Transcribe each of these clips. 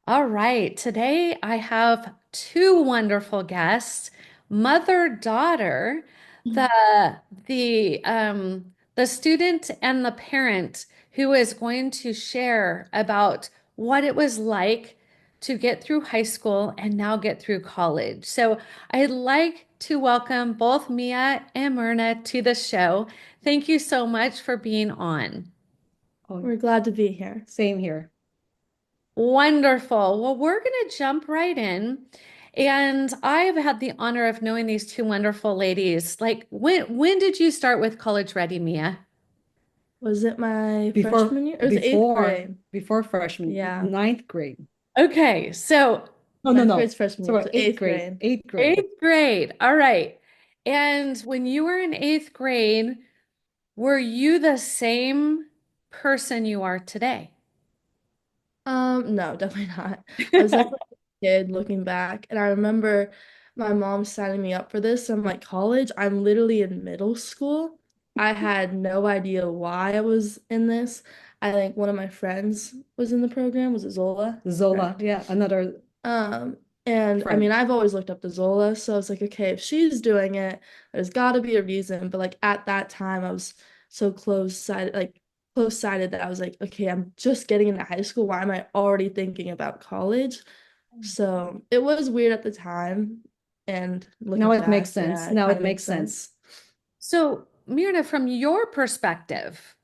All right. Today I have two wonderful guests, mother-daughter, Mhm. the student and the parent who is going to share about what it was like to get through high school and now get through college. So I'd like to welcome both Mia and Myrna to the show. Thank you so much for being on. Oh, We're glad to be here. same here. Wonderful. Well, we're going to jump right in. And I've had the honor of knowing these two wonderful ladies. Like when did you start with College Ready, Mia? Was it my Before freshman year? It was eighth before grade. before freshman, Yeah. ninth grade. Okay, so No, no, Ninth no. grade's freshman year, Sorry, so eighth eighth grade. grade. Eighth grade. eighth grade. All right. And when you were in eighth grade, were you the same person you are today? No, definitely not. I was definitely a kid looking back, and I remember my mom signing me up for this. I'm like, college? I'm literally in middle school. I had no idea why I was in this. I think one of my friends was in the program. Was it Zola? Zola, Correct. yeah, another Um, and I friend. mean, I've always looked up to Zola, so I was like, okay, if she's doing it, there's got to be a reason. But like at that time, I was so close-sighted that I was like, okay, I'm just getting into high school. Why am I already thinking about college? So it was weird at the time, and Now looking it makes back, sense. yeah, it Now kind it of makes makes sense. sense. So, Myrna, from your perspective,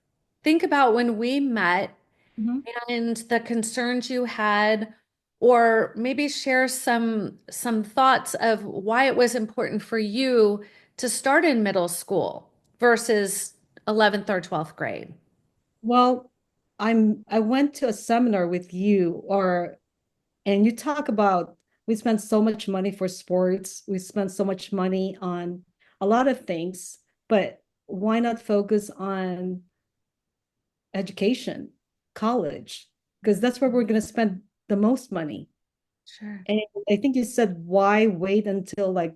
think about when we met Mhm. and the concerns you had, or maybe share some thoughts of why it was important for you to start in middle school versus 11th or 12th grade. Well, I went to a seminar with you or and you talk about we spend so much money for sports, we spend so much money on a lot of things, but why not focus on education, college? Because that's where we're going to spend the most money. Sure. And I think you said, why wait until like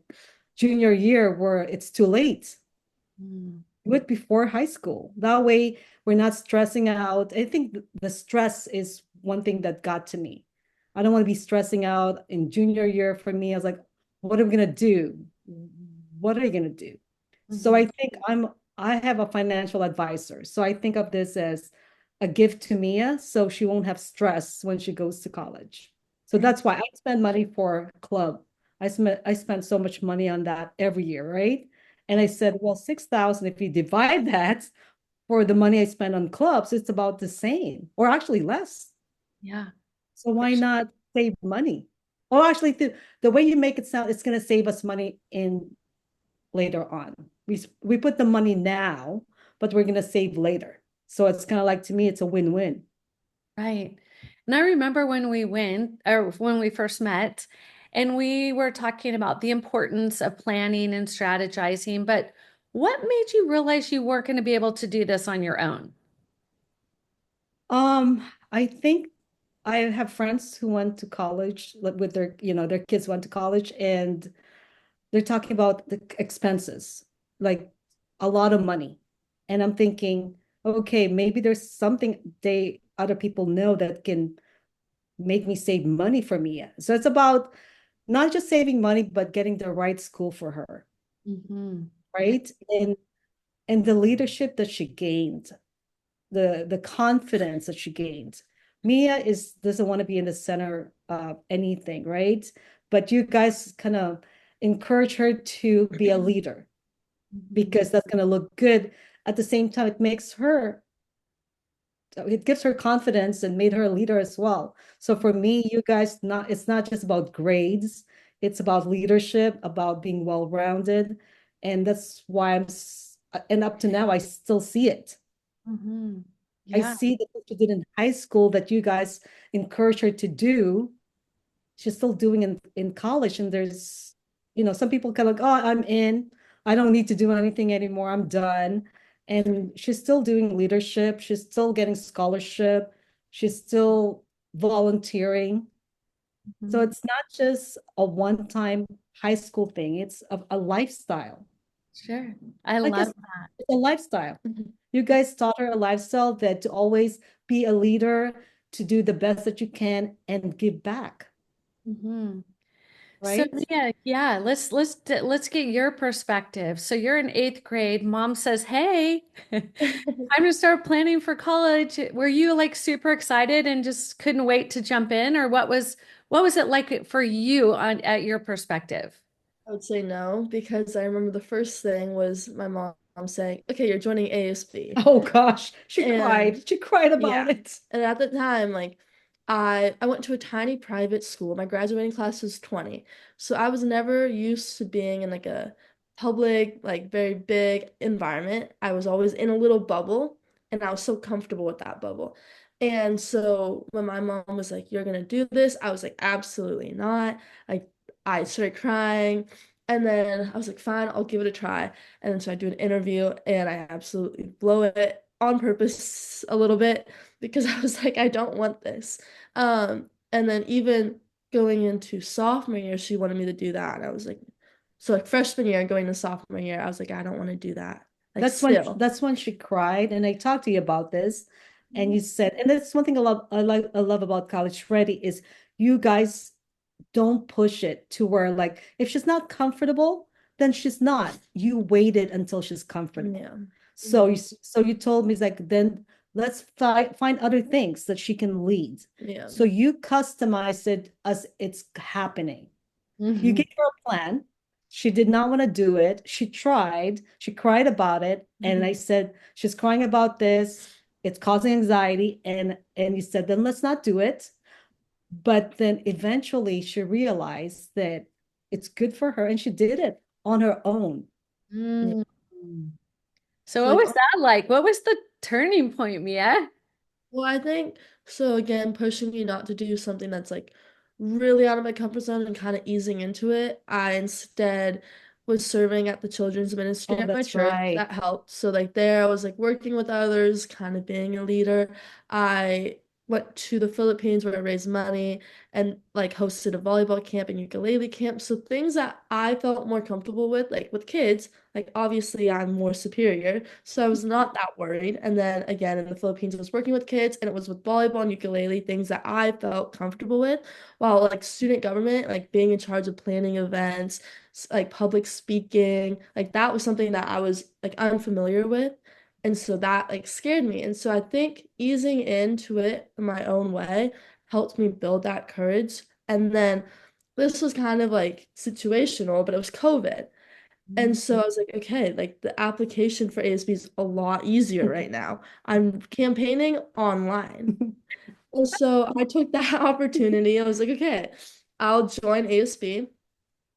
junior year where it's too late? Mm. Do it before high school. That way we're not stressing out. I think the stress is one thing that got to me. I don't want to be stressing out in junior year for me. I was like, what are we gonna do? What are you gonna do? So Mhm. I think I have a financial advisor. So I think of this as a gift to Mia so she won't have stress when she goes to college. So Great. that's why I spend money for club. I spend so much money on that every year, right? And I said, well, 6,000, if you divide that for the money I spend on clubs, it's about the same or actually less. Yeah. So For why sure. not save money? Oh, actually, the way you make it sound, it's going to save us money in later on. We put the money now, but we're going to save later. So it's kind of like, to me, it's a win-win. Right. And I remember when we went, or when we first met, and we were talking about the importance of planning and strategizing, but what made you realize you weren't going to be able to do this on your own? I think I have friends who went to college like, with their kids went to college, and they're talking about the expenses, like a lot of money. And I'm thinking, okay, maybe there's something other people know that can make me save money for me. So it's about not just saving money, but getting the right school for her, Hmm. Yeah. right? And the leadership that she gained, the confidence that she gained. Mia is doesn't want to be in the center of anything, right? But you guys kind of encourage her to be a leader Mhm. because that's going to look good. At the same time, it gives her confidence and made her a leader as well. So for me, you guys, not it's not just about grades, it's about leadership, about being well-rounded. And that's why and up to now, I still see it. Mhm. I Yeah. see that what she did in high school that you guys encourage her to do, she's still doing in college. And some people kind of like, oh, I'm in. I don't need to do anything anymore. I'm done. And she's still doing leadership. She's still getting scholarship. She's still volunteering. So Mhm. it's not just a one-time high school thing. It's a lifestyle. Sure. I I guess love that. it's a lifestyle. Mhm. You guys taught her a lifestyle that to always be a leader, to do the best that you can and give back, Mhm. So right? yeah, let's get your perspective. So you're in eighth grade. Mom says, "Hey, time to start planning for college." Were you like super excited and just couldn't wait to jump in, or what was it like for you on at your perspective? I would say no, because I remember the first thing was my mom saying, "Okay, you're joining ASB." Oh gosh, she And cried. She cried yeah. about it. And at the time, like I went to a tiny private school. My graduating class was 20. So I was never used to being in like a public, like very big environment. I was always in a little bubble and I was so comfortable with that bubble. And so when my mom was like, "You're gonna do this," I was like, "Absolutely not." Like I started crying. And then I was like, "Fine, I'll give it a try." And then so I do an interview and I absolutely blow it on purpose a little bit because I was like, I don't want this. And then even going into sophomore year, she wanted me to do that. And I was like, so like freshman year going to sophomore year, I was like, I don't want to do that. Like still. That's when she cried, and I talked to you about this, and you said, and that's one thing I love about College Ready is you guys don't push it to where like if she's not comfortable, then she's not. You waited until she's comfortable. Yeah. So Mhm. you told me it's like then let's find other things that she can lead. Yeah. So you customized it as it's happening. You Mhm. gave her a plan. She did not want to do it. She tried. She cried about it. And I said, she's crying about this. It's causing anxiety. And you said, then let's not do it. But then eventually she realized that it's good for her and she did it on her own. Yeah. Mm. So So what like was that like? What was the turning point, Mia? well, I think so again, pushing me not to do something that's like really out of my comfort zone and kind of easing into it. I instead was serving at the children's ministry Oh, at my that's church. right. That helped. So like there I was like working with others, kind of being a leader. I went to the Philippines where I raised money and like hosted a volleyball camp and ukulele camp. So things that I felt more comfortable with, like with kids, like obviously I'm more superior, so I was not that worried. And then again in the Philippines, I was working with kids and it was with volleyball and ukulele, things that I felt comfortable with. While like student government, like being in charge of planning events, like public speaking, like that was something that I was like unfamiliar with. And so that like scared me. And so I think easing into it in my own way helped me build that courage. And then this was kind of like situational, but it was COVID. And so I was like, okay, like the application for ASB is a lot easier right now. I'm campaigning online. And so I took that opportunity. I was like, okay, I'll join ASB.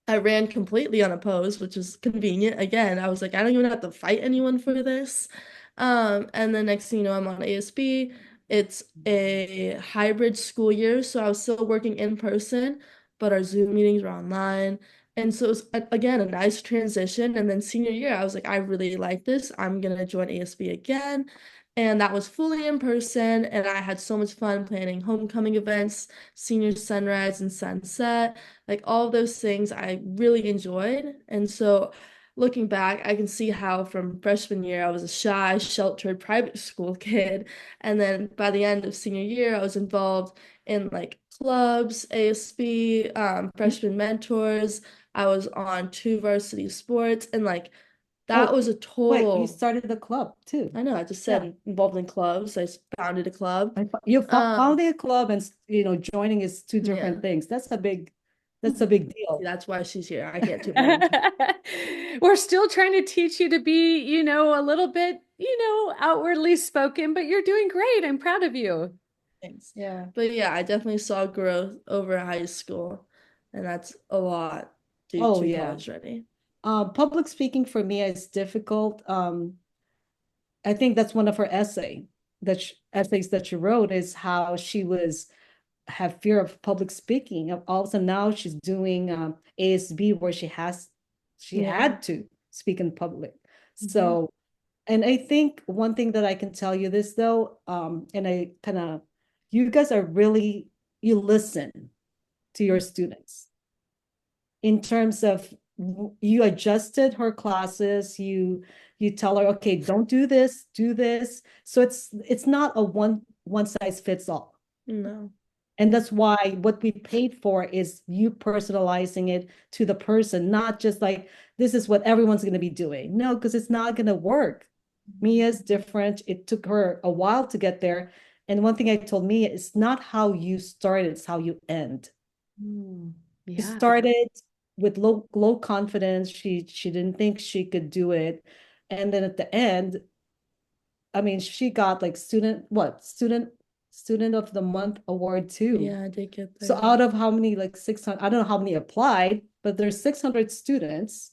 I ran completely unopposed, which is convenient. Again, I was like, I don't even have to fight anyone for this. And then next thing you know, I'm on ASB. It's a hybrid school year, so I was still working in person, but our Zoom meetings were online. And so it was again a nice transition. And then senior year, I was like, I really like this. I'm gonna join ASB again. And that was fully in person, and I had so much fun planning homecoming events, senior sunrise and sunset, like all of those things I really enjoyed. And so looking back, I can see how from freshman year I was a shy, sheltered private school kid. And then by the end of senior year, I was involved in like clubs, ASB, freshman mentors. I was on two varsity sports and like that Oh, was a wait, you total, started the club too. I know, I just Yeah. said involved in clubs. I founded a club. You Um, founding a club and joining is two different yeah. things. That's a big See, deal. that's why she's here. I can't toot my own We're still trying to teach you to be, a little bit, outwardly spoken, but you're doing great. I'm proud of you. things. Yeah. But yeah, I definitely saw growth over high school, and that's a lot due Oh to yeah. college ready. Public speaking for me is difficult. I think that's one of her essays that she wrote is how she was have fear of public speaking. Also now she's doing ASB where she Yeah. had to speak in public. Hmm. So, and I think one thing that I can tell you this though, and I kind of, you guys are really, you listen to your students in terms of you adjusted her classes, you tell her, okay, don't do this, do this. So it's not a one size fits all. No. And that's why what we paid for is you personalizing it to the person, not just like this is what everyone's going to be doing. No, because it's not going to work. Mia's different. It took her a while to get there. And one thing I told Mia is not how you start, it's how you end. Mm, She yeah, started with low confidence. She didn't think she could do it. And then at the end, I mean, she got like student of the month award too. Yeah, I did get So there. out of how many, like 600, I don't know how many applied, but there's 600 students,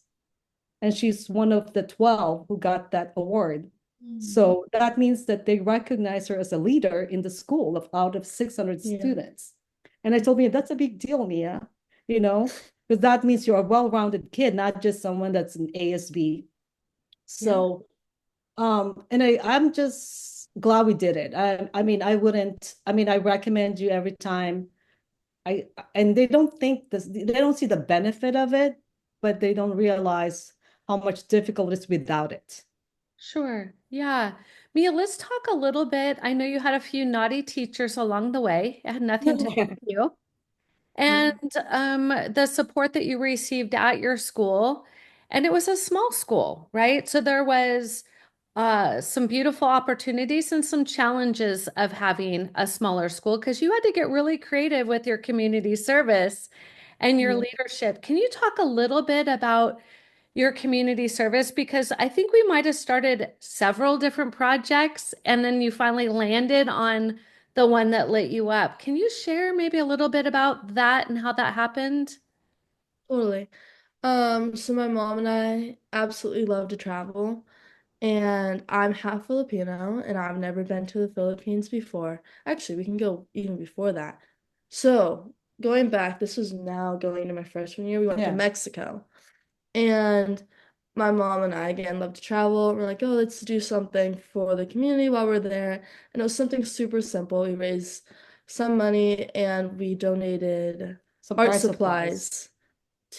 and she's one of the 12 who got that award. Mm. So that means that they recognize her as a leader in the school of out of 600 Yeah. students. And I told Mia, that's a big deal, Mia, you know, because that means you're a well-rounded kid, not just someone that's an ASB. yeah. So and I'm just glad we did it. I mean, I wouldn't, I mean, I recommend you every time. I and they don't think this, they don't see the benefit of it, but they don't realize how much difficult it is without it. Sure. Yeah. Mia, let's talk a little bit. I know you had a few naughty teachers along the way. It had nothing to do with you. And Yeah. the support that you received at your school. And it was a small school, right? So there was some beautiful opportunities and some challenges of having a smaller school because you had to get really creative with your community service and your Yeah. leadership. Can you talk a little bit about your community service? Because I think we might have started several different projects and then you finally landed on the one that lit you up. Can you share maybe a little bit about that and how that happened? Totally. So my mom and I absolutely love to travel, and I'm half Filipino, and I've never been to the Philippines before. Actually, we can go even before that. So, going back, this was now going into my freshman year, we went to Yeah. Mexico. And my mom and I again love to travel. We're like, oh, let's do something for the community while we're there. And it was something super simple. We raised some money and we donated Some art art supplies. supplies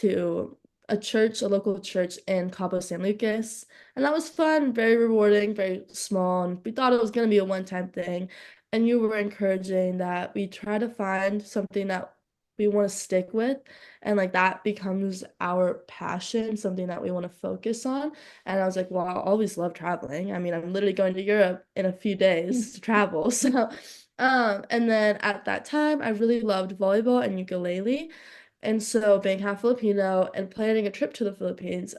to a church, a local church in Cabo San Lucas. And that was fun, very rewarding, very small. And we thought it was going to be a one-time thing. And you were encouraging that we try to find something that we want to stick with. And like that becomes our passion, something that we want to focus on. And I was like, well, I always love traveling. I mean, I'm literally going to Europe in a few days to travel. So, and then at that time, I really loved volleyball and ukulele. And so, being half Filipino and planning a trip to the Philippines,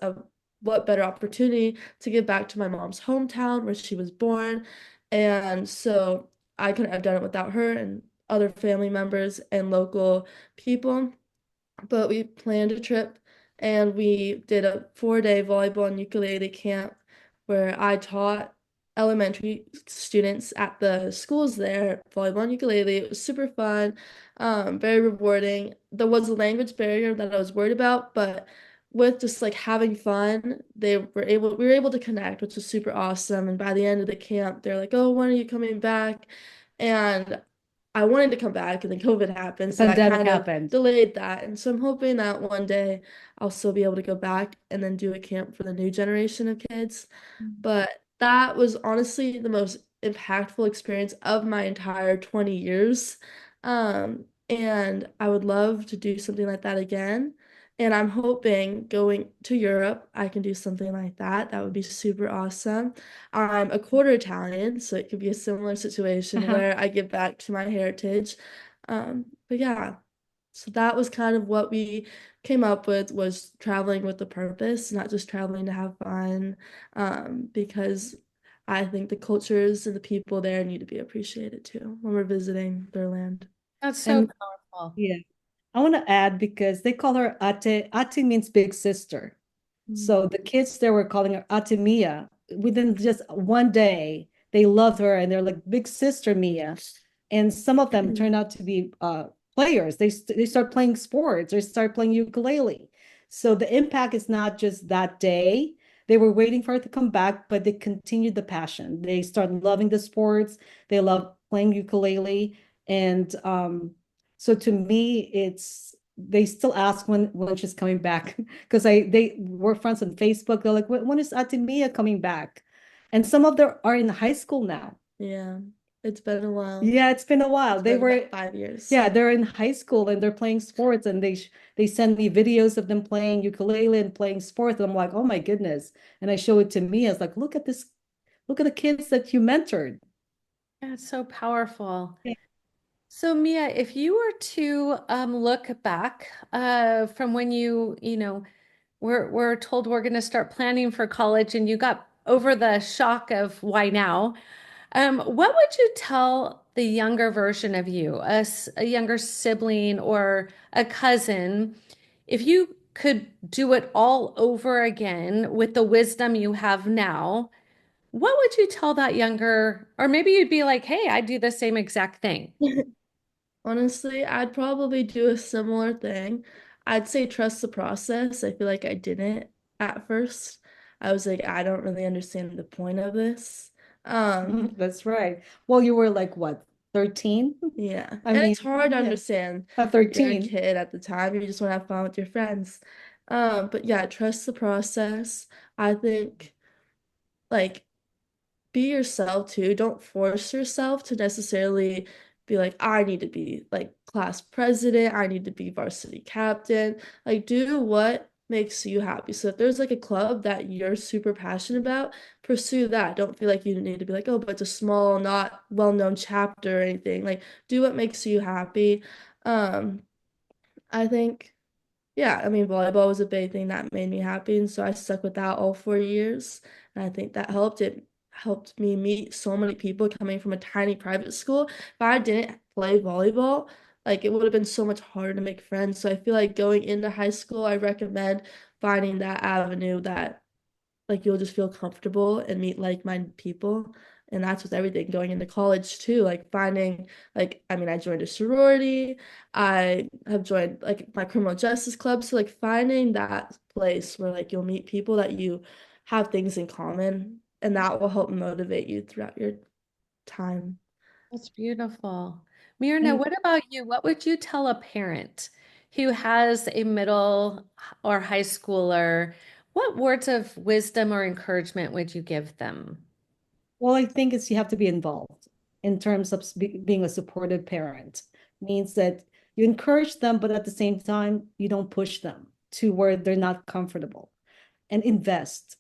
what better opportunity to give back to my mom's hometown where she was born. And so, I couldn't have done it without her and other family members and local people. But we planned a trip and we did a 4-day volleyball and ukulele camp where I taught elementary students at the schools there volleyball and ukulele. It was super fun, very rewarding. There was a language barrier that I was worried about, but with just like having fun, we were able to connect, which was super awesome. And by the end of the camp, they're like, "Oh, when are you coming back?" And I wanted to come back, and then COVID The happened, so that pandemic kind of happened. delayed that. And so I'm hoping that one day I'll still be able to go back and then do a camp for the new generation of kids. But that was honestly the most impactful experience of my entire 20 years. And I would love to do something like that again. And I'm hoping going to Europe, I can do something like that. That would be super awesome. I'm a quarter Italian, so it could be a similar situation Uh-huh. where I give back to my heritage. But yeah, so that was kind of what we came up with was traveling with a purpose, not just traveling to have fun, because I think the cultures and the people there need to be appreciated too when we're visiting their land. That's so And powerful. yeah, I want to add because they call her Ate. Ate means big sister. Mm. So the kids there were calling her Ate Mia. Within just one day, they loved her and they're like big sister Mia. And some of them turned out to be players. They start playing sports. They start playing ukulele. So the impact is not just that day. They were waiting for it to come back, but they continued the passion. They start loving the sports. They love playing ukulele, and so to me, it's they still ask when she's coming back because I they were friends on Facebook. They're like, when is Ate Mia coming back? And some of them are in high school now. Yeah. It's been a while. Yeah, it's been a while. It's They been were, about 5 years. yeah, they're in high school and they're playing sports and they send me videos of them playing ukulele and playing sports. And I'm like, oh my goodness. And I show it to me. I was like, look at this, look at the kids that you mentored. Yeah, it's so powerful. Yeah. So Mia, if you were to look back from when we're told we're going to start planning for college and you got over the shock of why now, what would you tell the younger version of you, a younger sibling or a cousin, if you could do it all over again with the wisdom you have now? What would you tell that younger, or maybe you'd be like, hey, I do the same exact thing. Honestly, I'd probably do a similar thing. I'd say trust the process. I feel like I didn't at first. I was like, I don't really understand the point of this. Um, That's right. Well, you were like what, 13? yeah. I And mean, it's hard to yeah, understand. at You're a 13. kid at the time. You just want to have fun with your friends. But yeah, trust the process. I think like be yourself too. Don't force yourself to necessarily be like, I need to be like class president, I need to be varsity captain. Like, do what makes you happy. So if there's like a club that you're super passionate about, pursue that. Don't feel like you need to be like, oh, but it's a small, not well-known chapter or anything. Like, do what makes you happy. Um, I think. Yeah, I mean, volleyball was a big thing that made me happy, and so I stuck with that all 4 years. And I think that helped. It helped me meet so many people coming from a tiny private school. If I didn't play volleyball, like it would have been so much harder to make friends. So I feel like going into high school, I recommend finding that avenue that like you'll just feel comfortable and meet like-minded people. And that's with everything going into college too, like finding like I mean I joined a sorority, I have joined like my criminal justice club, so like finding that place where like you'll meet people that you have things in common and that will help motivate you throughout your time. That's beautiful. Myrna, And what about you? What would you tell a parent who has a middle or high schooler? What words of wisdom or encouragement would you give them? well, I think it's you have to be involved in terms of being a supportive parent. Means that you encourage them, but at the same time, you don't push them to where they're not comfortable and invest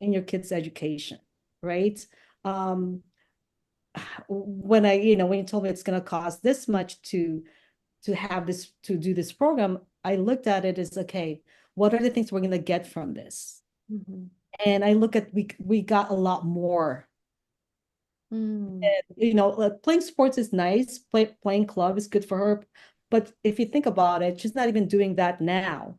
in your kids' education, right? Um, when when you told me it's going to cost this much to have this to do this program, I looked at it as okay, what are the things we're going to get from this? Mhm. And I look at we got a lot more. Mm, And, playing sports is nice. Playing club is good for her. But if you think about it, she's not even doing that now.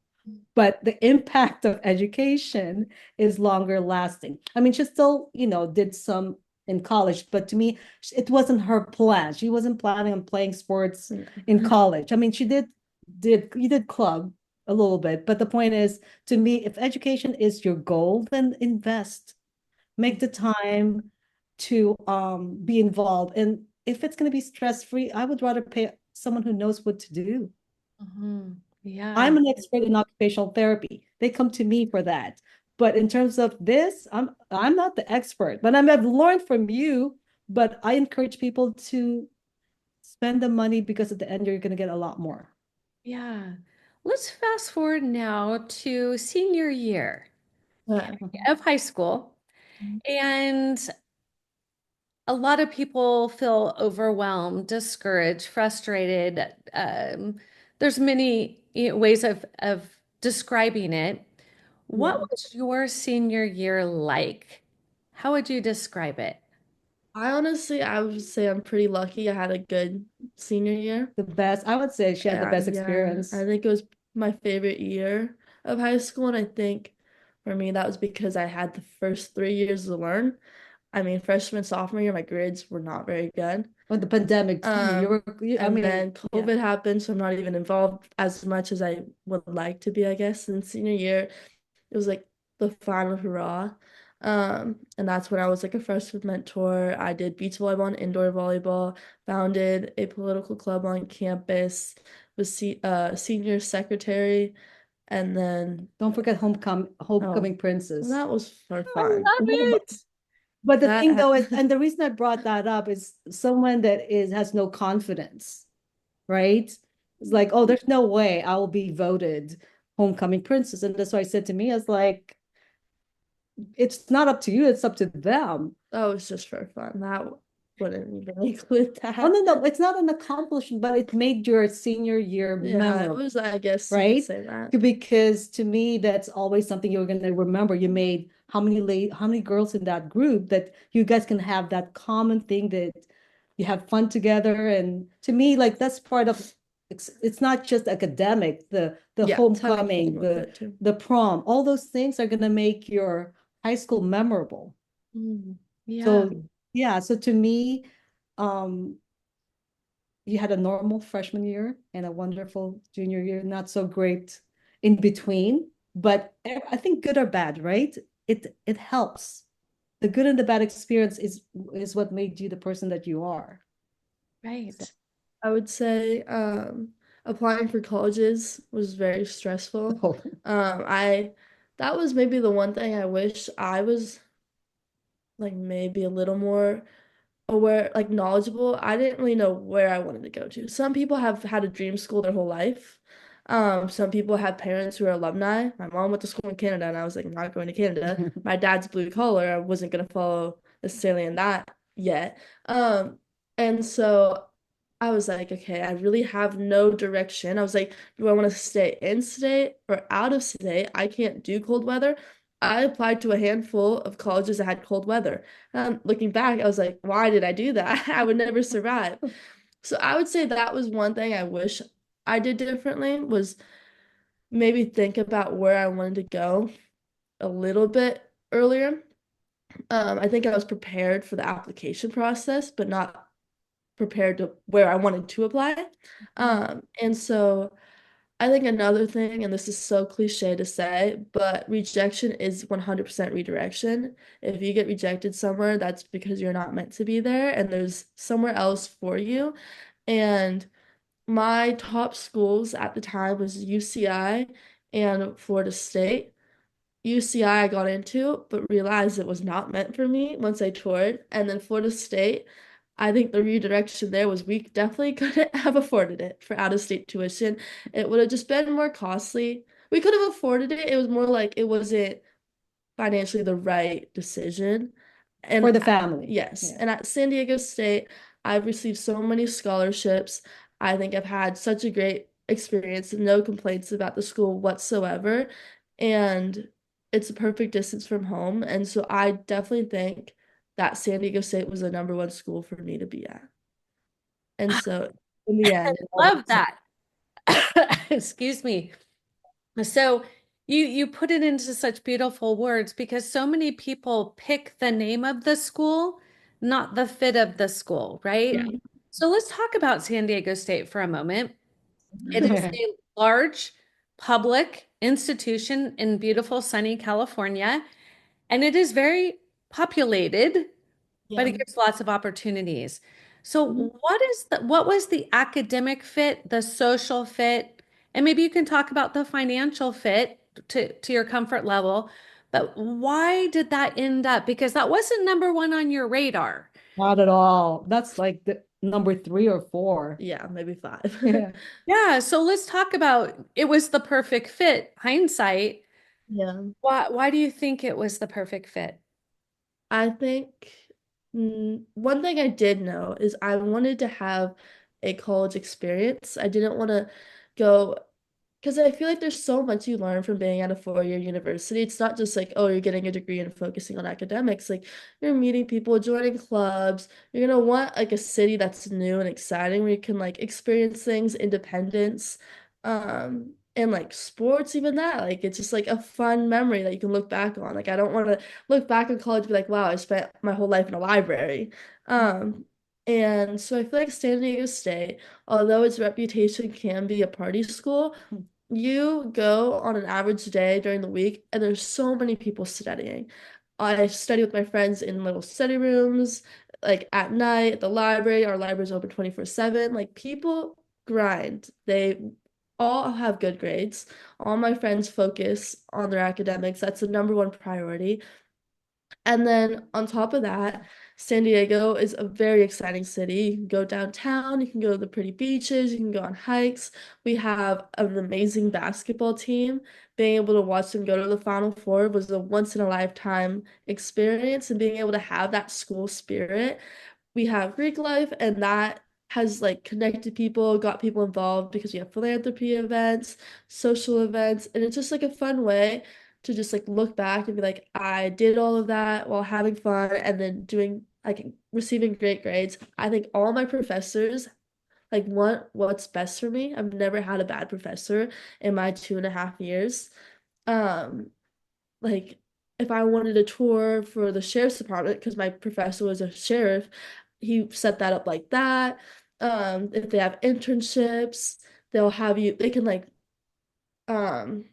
But the impact of education is longer lasting. I mean, she still, did some in college, but to me, it wasn't her plan. She wasn't planning on playing sports in Yeah. college. I mean, you did club a little bit, but the point is, to me, if education is your goal, then invest, make the time to be involved. And if it's going to be stress free, I would rather pay someone who knows what to do. mhm. Yeah. I'm an expert in occupational therapy. They come to me for that. But in terms of this, I'm not the expert, but I've learned from you. But I encourage people to spend the money because at the end you're going to get a lot more. Yeah. Let's fast forward now to senior year Yeah. of high school. And a lot of people feel overwhelmed, discouraged, frustrated. There's many ways of describing it. What Yeah. was your senior year like? How would you describe it? I would say I'm pretty lucky. I had a good senior year. The best, I would say she had the best Yeah, experience. I think it was my favorite year of high school, and I think for me that was because I had the first 3 years to learn. I mean, freshman, sophomore year, my grades were not very good. When the pandemic, I And mean, then yeah. COVID happened, so I'm not even involved as much as I would like to be, I guess. And senior year, it was like the final hurrah. And that's when I was like a freshman mentor. I did beach volleyball and indoor volleyball, founded a political club on campus, was senior secretary, and then Don't forget oh, Homecoming Princess. that was for I fun. love it. But the thing That though is, and the reason I brought that up is someone that is has no confidence, right? It's like, oh, there's no way I will be voted homecoming princess. And that's why I said to me, I was like, it's not up to you, it's up to them. that was just for fun. That wouldn't even include Oh, that. no, no, it's not an accomplishment, but it made your senior year Yeah, it memorable, was, I guess you could right? say that. Because to me, that's always something you're going to remember. You made how many girls in that group that you guys can have that common thing that you have fun together. And to me, like that's part of it's not just academic, the Yeah, it's having fun homecoming, with it too. the prom, all those things are going to make your high school memorable. Yeah. So yeah, so to me, um, you had a normal freshman year and a wonderful junior year, not so great in between, but I think good or bad, right? It helps. The good and the bad experience is what made you the person that you are. So, Right. I would say applying for colleges was very stressful. I that was maybe the one thing I wish I was like maybe a little more aware, like knowledgeable. I didn't really know where I wanted to go to. Some people have had a dream school their whole life. Some people have parents who are alumni. My mom went to school in Canada, and I was like, I'm not going to Canada. My dad's blue collar. I wasn't gonna follow necessarily in that yet. And so I was like, okay, I really have no direction. I was like, do I want to stay in state or out of state? I can't do cold weather. I applied to a handful of colleges that had cold weather. Looking back, I was like, why did I do that? I would never survive. So I would say that was one thing I wish I did differently was maybe think about where I wanted to go a little bit earlier. I think I was prepared for the application process, but not prepared to where I wanted to apply. And so I think another thing, and this is so cliche to say, but rejection is 100% redirection. If you get rejected somewhere, that's because you're not meant to be there and there's somewhere else for you. And my top schools at the time was UCI and Florida State. UCI I got into, but realized it was not meant for me once I toured. And then Florida State, I think the redirection there was we definitely couldn't have afforded it for out-of-state tuition. It would have just been more costly. We could have afforded it. It was more like it wasn't financially the right decision. for And the family. yes, Yeah. and at San Diego State, I've received so many scholarships. I think I've had such a great experience, no complaints about the school whatsoever. And it's a perfect distance from home. And so I definitely think that San Diego State was the number one school for me to be at. And so in the end, Love that. Excuse me. So you put it into such beautiful words because so many people pick the name of the school, not the fit of the school, right? yeah. So let's talk about San Diego State for a moment. It is a large public institution in beautiful sunny California, and it is very populated, but Yeah. it gives lots of opportunities. So Mhm. what was the academic fit, the social fit, and maybe you can talk about the financial fit to your comfort level, but why did that end up? Because that wasn't number one on your radar. Not at all. That's like the number three or four. Yeah, maybe five. Yeah. Yeah, so let's talk about it was the perfect fit. Hindsight, Yeah. why do you think it was the perfect fit? I think one thing I did know is I wanted to have a college experience. I didn't want to go because I feel like there's so much you learn from being at a four-year university. It's not just like, oh, you're getting a degree and focusing on academics. Like you're meeting people, joining clubs. You're gonna want like a city that's new and exciting where you can like experience things, independence, and like sports, even that. Like it's just like a fun memory that you can look back on. Like I don't want to look back on college and be like, wow, I spent my whole life in a library. Um, and so I feel like San Diego State, although its reputation can be a party school, you go on an average day during the week, and there's so many people studying. I study with my friends in little study rooms, like at night at the library. Our library's open 24/7. Like people grind. They all have good grades. All my friends focus on their academics. That's the number one priority. And then on top of that, San Diego is a very exciting city. You can go downtown, you can go to the pretty beaches, you can go on hikes. We have an amazing basketball team. Being able to watch them go to the Final Four was a once in a lifetime experience, and being able to have that school spirit. We have Greek life, and that has like connected people, got people involved because we have philanthropy events, social events, and it's just like a fun way to just like look back and be like, I did all of that while having fun and then doing like receiving great grades. I think all my professors like want what's best for me. I've never had a bad professor in my 2.5 years. Um, like if I wanted a tour for the sheriff's department because my professor was a sheriff, he set that up like that. If they have internships, they can like um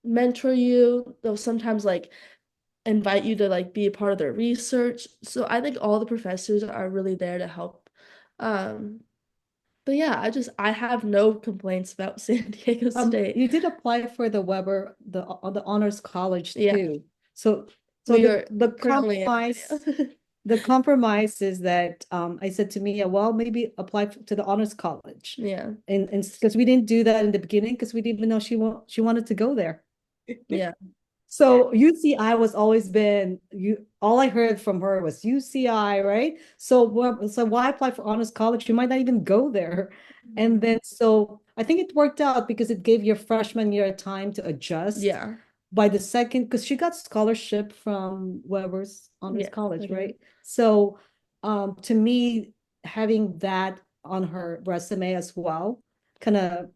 mentor you. They'll sometimes like invite you to like be a part of their research. So I think all the professors are really there to help. Um, but yeah, I have no complaints about San Diego State. You did apply for the Weber, the honors college Yeah, too. So, so we the are the currently in compromise, Romania. the compromise is that I said to Mia, well, maybe apply to the honors college, Yeah, and because we didn't do that in the beginning because we didn't even know she wanted to go there. yeah. So UCI was always been you. All I heard from her was UCI, right? So why apply for honors college? You might not even go there. And then so I think it worked out because it gave your freshman year time to adjust. Yeah, By the second, because she got scholarship from Weber's honors yes, I college, did. right? So to me, having that on her resume as well, kind of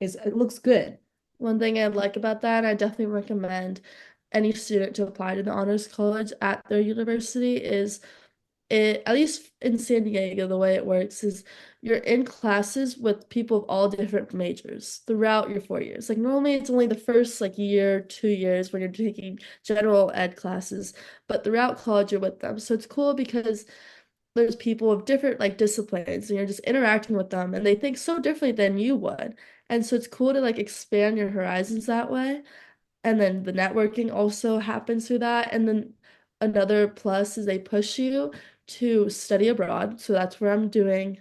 is it looks good. One thing I like about that, I definitely recommend any student to apply to the honors college at their university is it, at least in San Diego, the way it works is you're in classes with people of all different majors throughout your 4 years. Like normally it's only the first like year, 2 years when you're taking general ed classes, but throughout college you're with them. So it's cool because there's people of different like disciplines and you're just interacting with them and they think so differently than you would. And so it's cool to like expand your horizons that way. And then the networking also happens through that. And then another plus is they push you to study abroad. So that's where I'm doing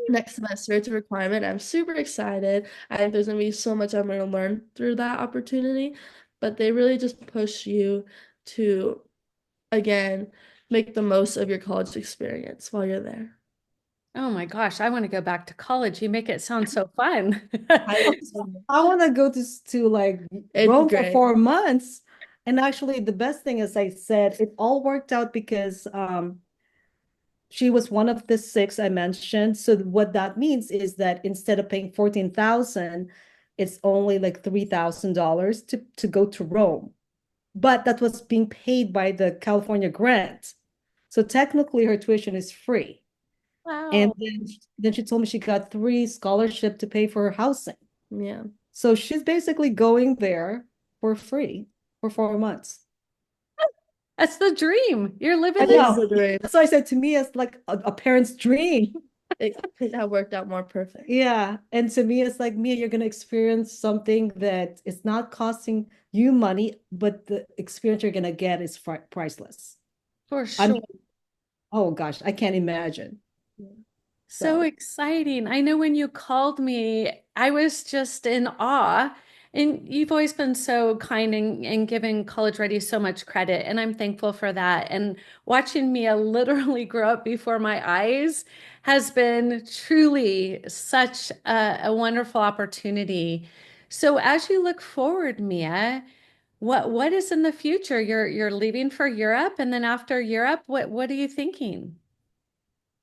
next semester. It's a requirement. I'm super excited. I think there's gonna be so much I'm gonna learn through that opportunity. But they really just push you to, again, make the most of your college experience while you're there. Oh my gosh, I want to go back to college. You make it sound so fun. I, I want to go to like it's Rome for great. 4 months. And actually, the best thing, as I said, it all worked out because she was one of the six I mentioned. So what that means is that instead of paying 14,000, it's only like $3,000 to go to Rome. But that was being paid by the California grant. So technically, her tuition is free. And Wow. then she told me she got three scholarship to pay for her housing. Yeah. So she's basically going there for free for 4 months. That's the dream. You're I living It the is know. the dream. That's why I said to me, it's like a parent's dream. It could have worked out more perfect. Yeah. And to me, it's like, Mia, you're going to experience something that is not costing you money, but the experience you're going to get is priceless. for I sure. mean, oh gosh, I can't imagine. So So, exciting. I know when you called me, I was just in awe. And you've always been so kind and giving College Ready so much credit. And I'm thankful for that. And watching Mia literally grow up before my eyes has been truly such a wonderful opportunity. So as you look forward, Mia, what is in the future? You're leaving for Europe, and then after Europe, what are you thinking?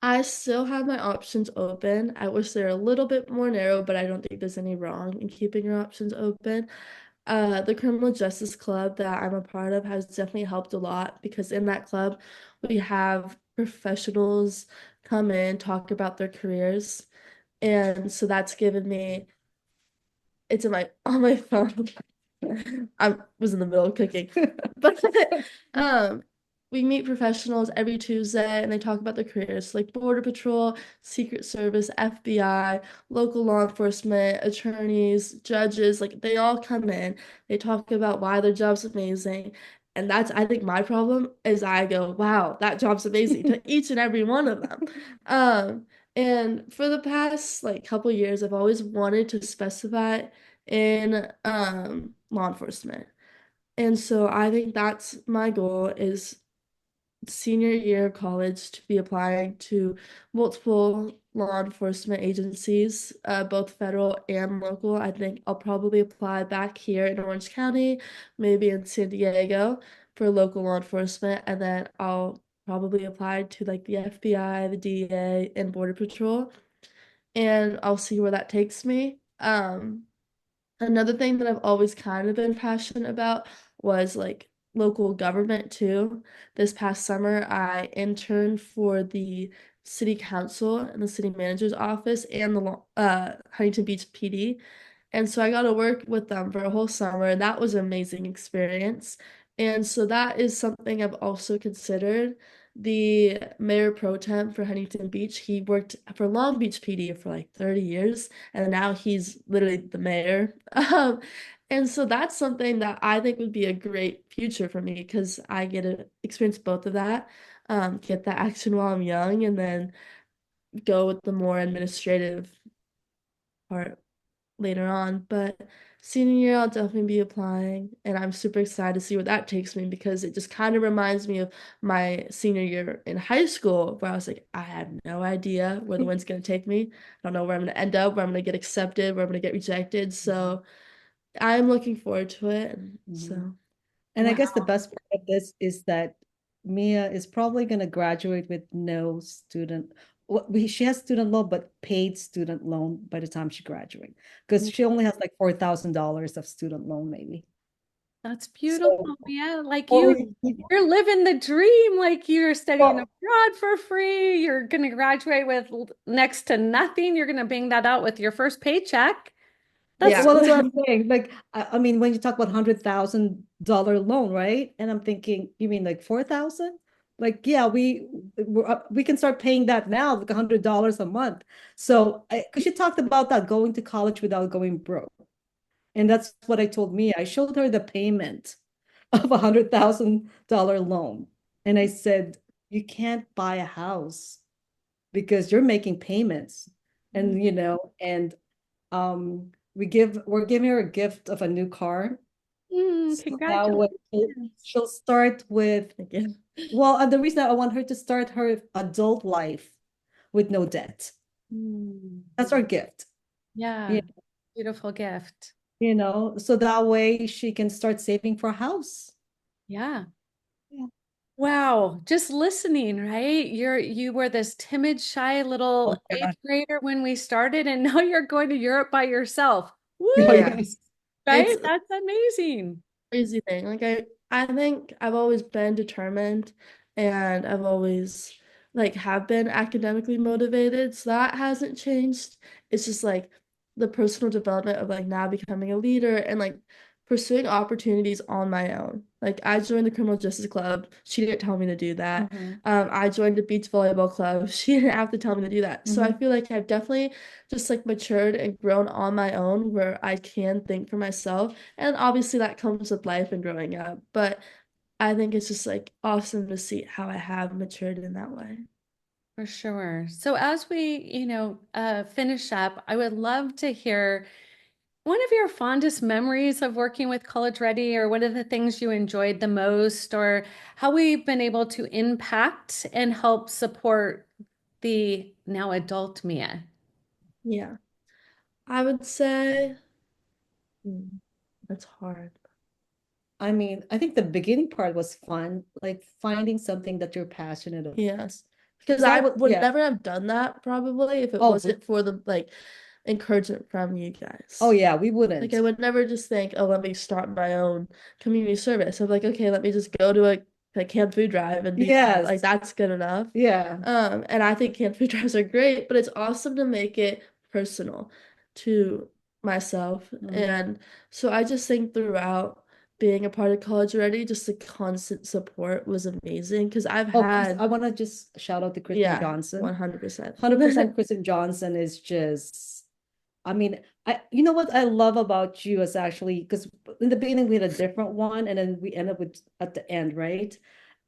I still have my options open. I wish they're a little bit more narrow, but I don't think there's any wrong in keeping your options open. The Criminal Justice Club that I'm a part of has definitely helped a lot because in that club, we have professionals come in, talk about their careers. And so that's given me, it's in my on my phone. I was in the middle of cooking. But um we meet professionals every Tuesday and they talk about their careers like Border Patrol, Secret Service, FBI, local law enforcement, attorneys, judges, like they all come in. They talk about why their job's amazing. And that's, I think, my problem is I go, wow, that job's amazing to each and every one of them. Um, and for the past like couple years, I've always wanted to specify in law enforcement. And so I think that's my goal is senior year of college to be applying to multiple law enforcement agencies, both federal and local. I think I'll probably apply back here in Orange County, maybe in San Diego for local law enforcement, and then I'll probably apply to like the FBI, the DEA, and Border Patrol, and I'll see where that takes me. Another thing that I've always kind of been passionate about was like local government too. This past summer, I interned for the city council and the city manager's office and the Huntington Beach PD. And so I got to work with them for a whole summer, and that was an amazing experience. And so that is something I've also considered. The mayor pro tem for Huntington Beach, he worked for Long Beach PD for like 30 years, and now he's literally the mayor. And so that's something that I think would be a great future for me because I get to experience both of that, get that action while I'm young, and then go with the more administrative part later on. But senior year, I'll definitely be applying, and I'm super excited to see where that takes me because it just kind of reminds me of my senior year in high school, where I was like, I have no idea where the wind's gonna take me. I don't know where I'm gonna end up, where I'm gonna get accepted, where I'm gonna get rejected. So I'm looking forward to it. And Mhm. so, And I Wow. guess the best part of this is that Mia is probably going to graduate with no student. Well, she has student loan, but paid student loan by the time she graduates, because she only has like $4,000 of student loan, maybe. That's So, beautiful, Mia. Like well, you're living the dream. Like you're studying well, abroad for free. You're going to graduate with next to nothing. You're going to bang that out with your first paycheck. That's yeah. well, that's what I'm saying. Like, I mean, when you talk about $100,000 loan, right? And I'm thinking, you mean like 4,000? Like, yeah, we can start paying that now, like $100 a month. So, because she talked about that going to college without going broke, and that's what I told Mia. I showed her the payment of $100,000 loan, and I said, you can't buy a house because you're making payments, and we're giving her a gift of a new car. So that way congratulations. she'll start with, Again. well, and the reason I want her to start her adult life with no debt. Mm, That's our gift. yeah, Yeah, beautiful gift. so that way she can start saving for a house. Yeah. Yeah. Wow, just listening, right? You were this timid, shy little Oh eighth God. grader when we started, and now you're going to Europe by yourself. Woo, Oh Yeah. yes. right? It's That's amazing. crazy thing. Like I think I've always been determined and I've always like have been academically motivated. So that hasn't changed. It's just like the personal development of like now becoming a leader and like pursuing opportunities on my own. Like I joined the criminal justice club. She didn't tell me to do that. Mhm. I joined the beach volleyball club. She didn't have to tell me to do that. So I Mhm. feel like I've definitely just like matured and grown on my own where I can think for myself. And obviously that comes with life and growing up. But I think it's just like awesome to see how I have matured in that way. For sure. So as we, finish up, I would love to hear one of your fondest memories of working with College Ready, or what are the things you enjoyed the most, or how we've been able to impact and help support the now adult Mia. Yeah. I would say that's hard. I mean, I think the beginning part was fun, like finding something that you're passionate about. Yes. Because Because I that was, would yeah. never have done that probably if it Oh, wasn't for the like encouragement from you oh guys. yeah, we Like I wouldn't. would never just think, oh, let me start my own community service. I'm like, okay, let me just go to a canned food drive and be like Yes. that's good enough. Yeah. And I think canned food drives are great, but it's awesome to make it personal to myself. Mhm. And so I just think throughout being a part of College Ready, just the constant support was amazing because I've Oh, Chris, I had, want to just shout out to Kristen yeah, Johnson. 100%. 100% Kristen Johnson is just I mean, you know what I love about you is actually because in the beginning we had a different one, and then we end up with at the end, right?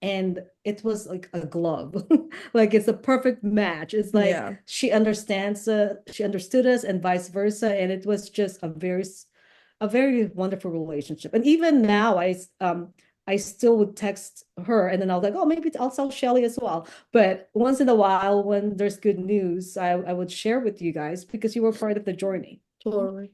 And it was like a glove, like it's a perfect match. It's like Yeah. she understood us, and vice versa, and it was just a very wonderful relationship. And even now, I still would text her, and then I was like, oh, maybe I'll tell Shelly as well. But once in a while, when there's good news, I would share with you guys because you were part of the journey. Totally.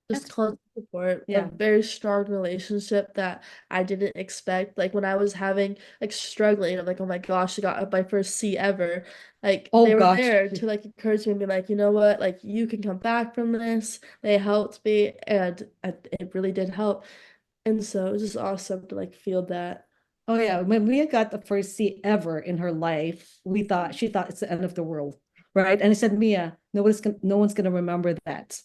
Just That's constant support, a Yeah. very strong relationship that I didn't expect. Like when I was having like struggling, I'm like, oh my gosh, I got my first C ever. Like Oh they were gosh. there to like encourage me and be like, you know what, like you can come back from this. They helped me, and it really did help. And so it was just awesome to like feel that. Oh yeah. When Mia got the first C ever in her life, she thought it's the end of the world, right? And I said, Mia, no one's gonna remember that.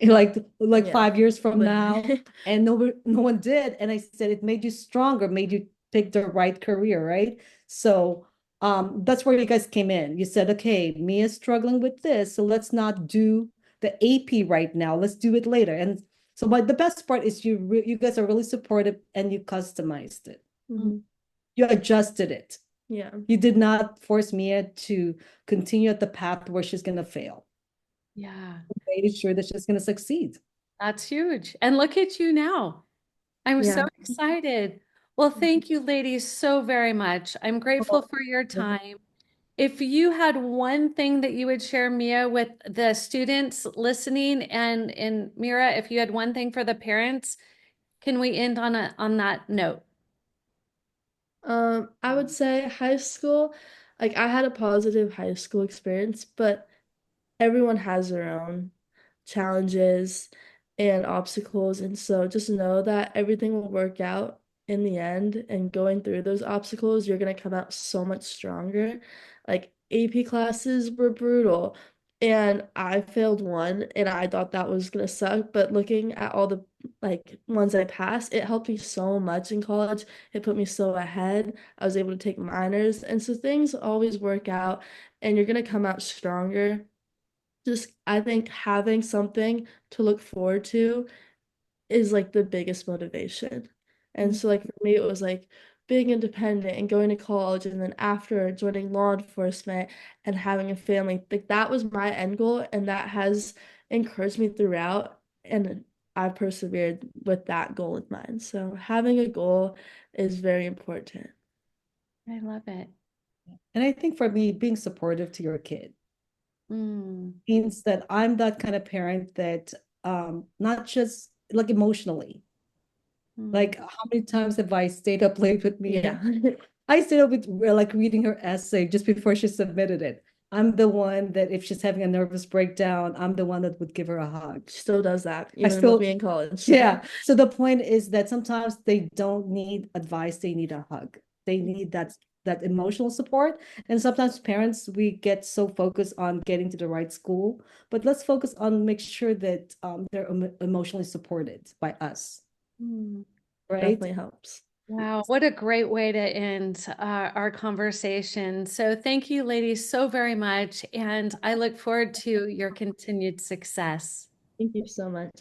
Like Yeah, 5 years from now, literally. and no one did. And I said it made you stronger, made you pick the right career, right? So that's where you guys came in. You said, okay, Mia's struggling with this, so let's not do the AP right now. Let's do it later. And so, but the best part is you guys are really supportive, and you customized it. mm, Mhm. You adjusted it. Yeah. You did not force Mia to continue at the path where she's gonna fail. yeah, You made sure that she's gonna succeed. that's huge. And look at you now. I'm so Yeah. excited. Well, thank you, ladies, so very much. I'm grateful for your time. If you had one thing that you would share, Mia, with the students listening, and Mira, if you had one thing for the parents, can we end on that note? I would say high school, like I had a positive high school experience, but everyone has their own challenges and obstacles. And so just know that everything will work out in the end. And going through those obstacles, you're going to come out so much stronger. Like AP classes were brutal. And I failed one, and I thought that was going to suck. But looking at all the like ones I passed, it helped me so much in college. It put me so ahead. I was able to take minors. And so things always work out, and you're going to come out stronger. Just I think having something to look forward to is like the biggest motivation. And so like for me it was like being independent and going to college, and then after joining law enforcement and having a family. Like that was my end goal, and that has encouraged me throughout, and I've persevered with that goal in mind. So having a goal is very important. I love it. And I think for me, being supportive to your kid Mm, means that I'm that kind of parent that not just like emotionally, mm. like how many times have I stayed up late with Mia? Yeah. I stayed up with like reading her essay just before she submitted it. I'm the one that if she's having a nervous breakdown, I'm the one that would give her a hug. Still does that I even with still, me in college. yeah. So the point is that sometimes they don't need advice, they need a hug. They need that emotional support. And sometimes parents, we get so focused on getting to the right school, but let's focus on make sure that they're emotionally supported by us, Mm. right? Definitely helps. Wow, what a great way to end our conversation. So, thank you, ladies, so very much. And I look forward to your continued success. Thank you so much.